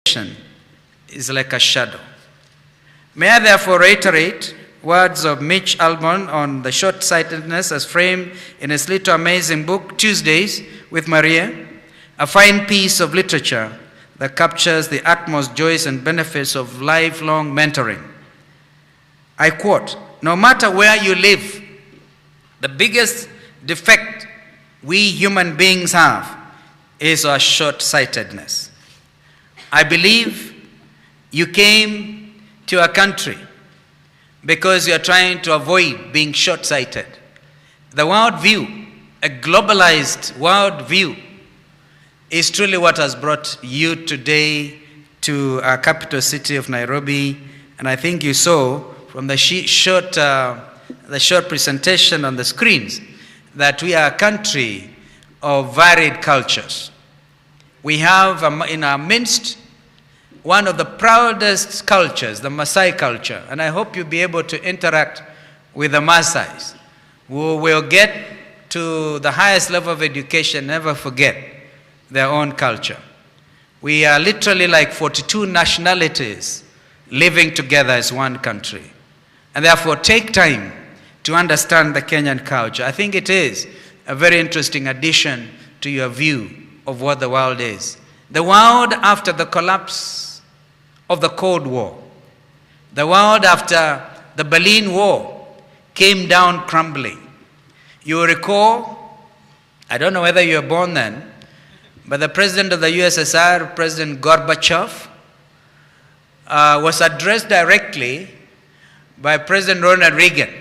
is like a shadow. May I therefore reiterate words of Mitch Albom on the short-sightedness as framed in his little amazing book, Tuesdays with Maria, a fine piece of literature that captures the utmost joys and benefits of lifelong mentoring. I quote, "No matter where you live, the biggest defect we human beings have is our short-sightedness. I believe you came to our country because you're trying to avoid being short-sighted. The world view, a globalized world view, is truly what has brought you today to our capital city of Nairobi. And I think you saw from the short presentation on the screens that we are a country of varied cultures. We have in our midst one of the proudest cultures, the Maasai culture. And I hope you'll be able to interact with the Maasais, who will get to the highest level of education, never forget their own culture. We are literally like 42 nationalities living together as one country. And therefore take time to understand the Kenyan culture. I think it is a very interesting addition to your view of what the world is. The world after the collapse of the Cold War, the world after the Berlin Wall came down crumbling. You will recall, I don't know whether you were born then, but the president of the USSR, President Gorbachev, was addressed directly by President Ronald Reagan.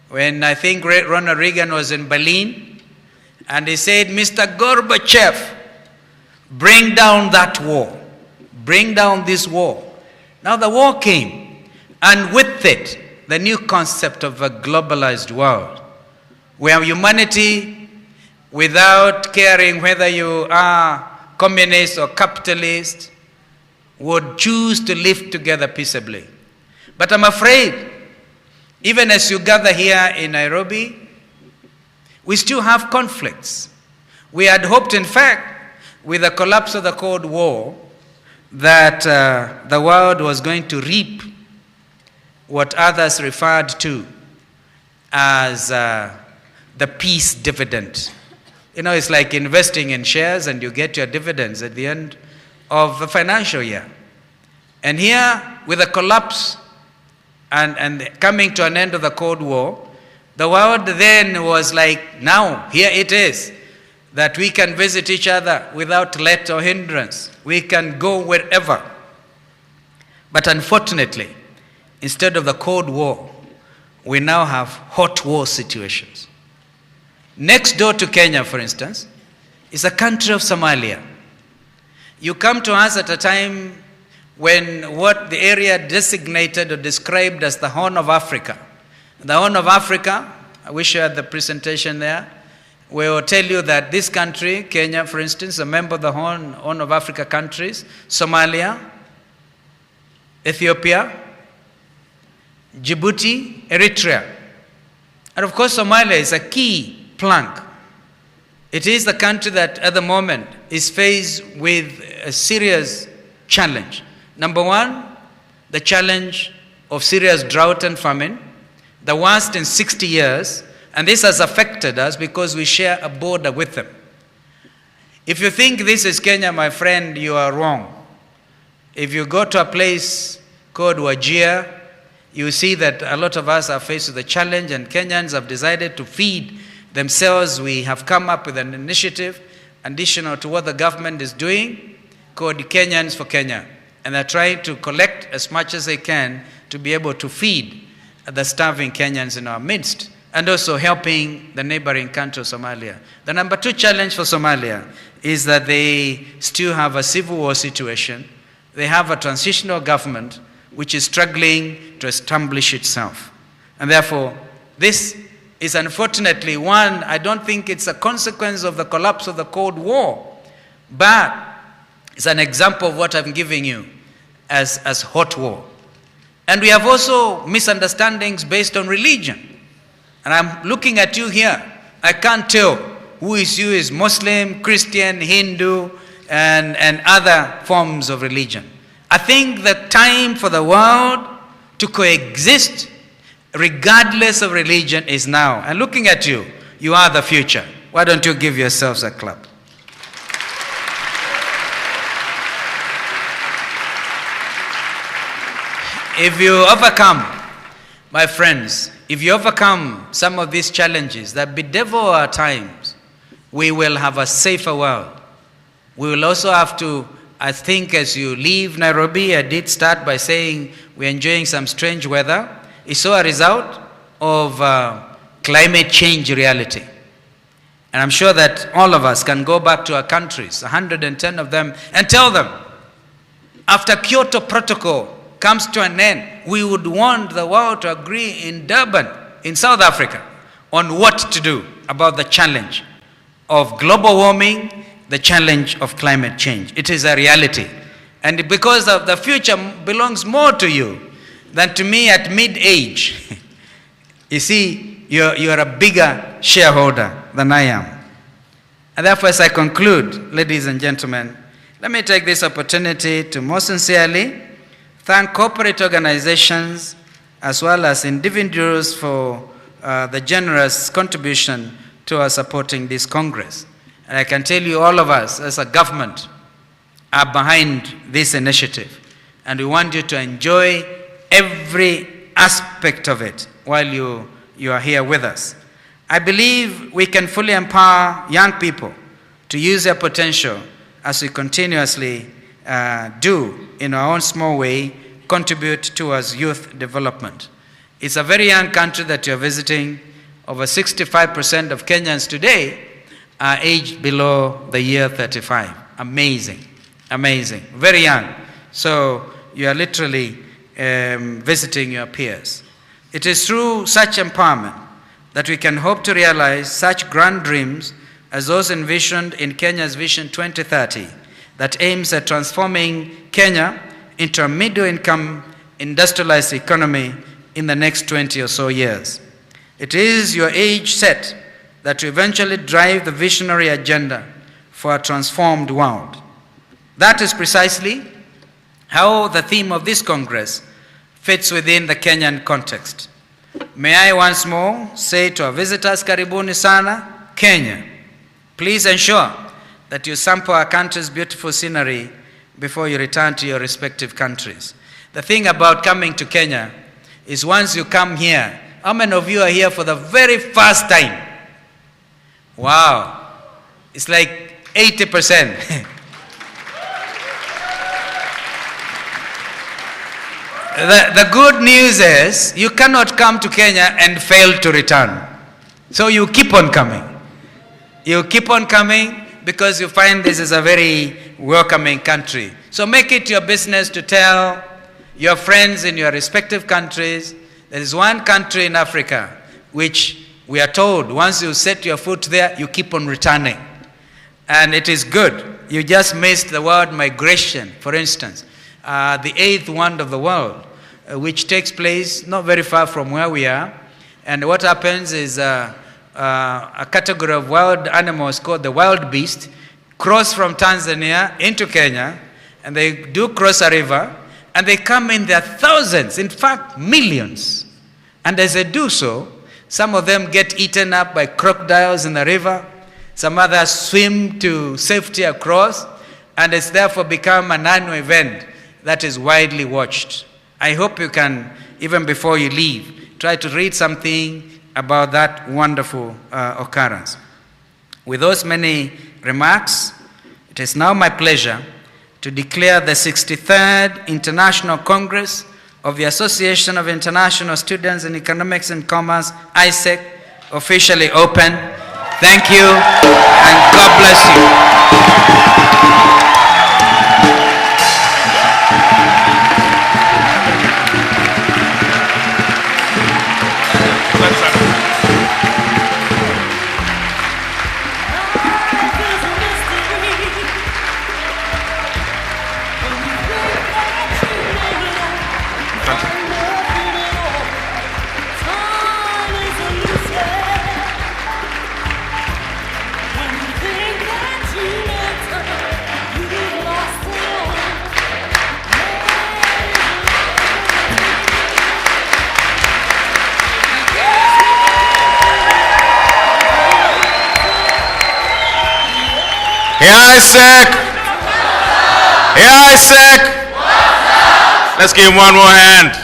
When I think Ronald Reagan was in Berlin, and he said, "Mr. Gorbachev, bring down that wall. Bring down this wall." Now the war came, and with it, the new concept of a globalized world, where humanity, without caring whether you are communist or capitalist, would choose to live together peaceably. But I'm afraid, even as you gather here in Nairobi, we still have conflicts. We had hoped, in fact, with the collapse of the Cold War, that the world was going to reap what others referred to as the peace dividend. You know, it's like investing in shares and you get your dividends at the end of the financial year. And here, with the collapse and coming to an end of the Cold War, the world then was like, now, here it is, that we can visit each other without let or hindrance. We can go wherever. But unfortunately, instead of the Cold War, we now have hot war situations. Next door to Kenya, for instance, is a country of Somalia. You come to us at a time when what the area designated or described as the Horn of Africa. The Horn of Africa, I wish you had the presentation there, we will tell you that this country, Kenya, for instance, a member of the Horn of Africa countries, Somalia, Ethiopia, Djibouti, Eritrea. And of course, Somalia is a key plank. It is the country that at the moment is faced with a serious challenge. Number one, the challenge of serious drought and famine, the worst in 60 years, and this has affected us because we share a border with them. If you think this is Kenya, my friend, you are wrong. If you go to a place called Wajir, you see that a lot of us are faced with a challenge, and Kenyans have decided to feed themselves. We have come up with an initiative additional to what the government is doing called Kenyans for Kenya. And they're trying to collect as much as they can to be able to feed the starving Kenyans in our midst, and also helping the neighboring country of Somalia. The number two challenge for Somalia is that they still have a civil war situation. They have a transitional government which is struggling to establish itself. And therefore, this is unfortunately one, I don't think it's a consequence of the collapse of the Cold War, but it's an example of what I'm giving you as hot war. And we have also misunderstandings based on religion. And I'm looking at you here. I can't tell who is Muslim, Christian, Hindu, and other forms of religion. I think the time for the world to coexist regardless of religion is now. And looking at you, you are the future. Why don't you give yourselves a clap? If you overcome, my friends, if you overcome some of these challenges that bedevil our times, we will have a safer world. We will also have to, I think as you leave Nairobi, I did start by saying we're enjoying some strange weather. It's all a result of climate change reality. And I'm sure that all of us can go back to our countries, 110 of them, and tell them, after Kyoto Protocol comes to an end, we would want the world to agree in Durban, in South Africa, on what to do about the challenge of global warming, the challenge of climate change. It is a reality. And because of the future belongs more to you than to me at mid-age. You see, you're a bigger shareholder than I am. And therefore, as I conclude, ladies and gentlemen, let me take this opportunity to more sincerely thank corporate organizations as well as individuals for the generous contribution to our supporting this Congress. And I can tell you, all of us as a government are behind this initiative. And we want you to enjoy every aspect of it while you are here with us. I believe we can fully empower young people to use their potential as we continuously do in our own small way, contribute towards youth development. It's a very young country that you're visiting. Over 65% of Kenyans today are aged below the year 35. Amazing, amazing, very young. So you are literally visiting your peers. It is through such empowerment that we can hope to realize such grand dreams as those envisioned in Kenya's Vision 2030 that aims at transforming Kenya into a middle-income industrialized economy in the next 20 or so years. It is your age set that will eventually drive the visionary agenda for a transformed world. That is precisely how the theme of this Congress fits within the Kenyan context. May I once more say to our visitors, karibuni sana, Kenya. Please ensure that you sample our country's beautiful scenery before you return to your respective countries. The thing about coming to Kenya is once you come here, how many of you are here for the very first time? Wow, it's like 80%. The good news is you cannot come to Kenya and fail to return. So you keep on coming. You keep on coming because you find this is a very welcoming country. So make it your business to tell your friends in your respective countries, there is one country in Africa which we are told once you set your foot there, you keep on returning. And it is good. You just missed the word migration, for instance. The eighth wonder of the world, which takes place not very far from where we are. And what happens is a category of wild animals called the wild beast cross from Tanzania into Kenya, and they do cross a river, and they come in their thousands, in fact millions. And as they do so, some of them get eaten up by crocodiles in the river, some others swim to safety across, and it's therefore become an annual event that is widely watched. I hope you can, even before you leave, try to read something about that wonderful occurrence. With those many remarks, it is now my pleasure to declare the 63rd International Congress of the Association of International Students in Economics and Commerce, AIESEC, officially open. Thank you, and God bless you. When you think that you matter. AIESEC! AIESEC! Let's give him one more hand.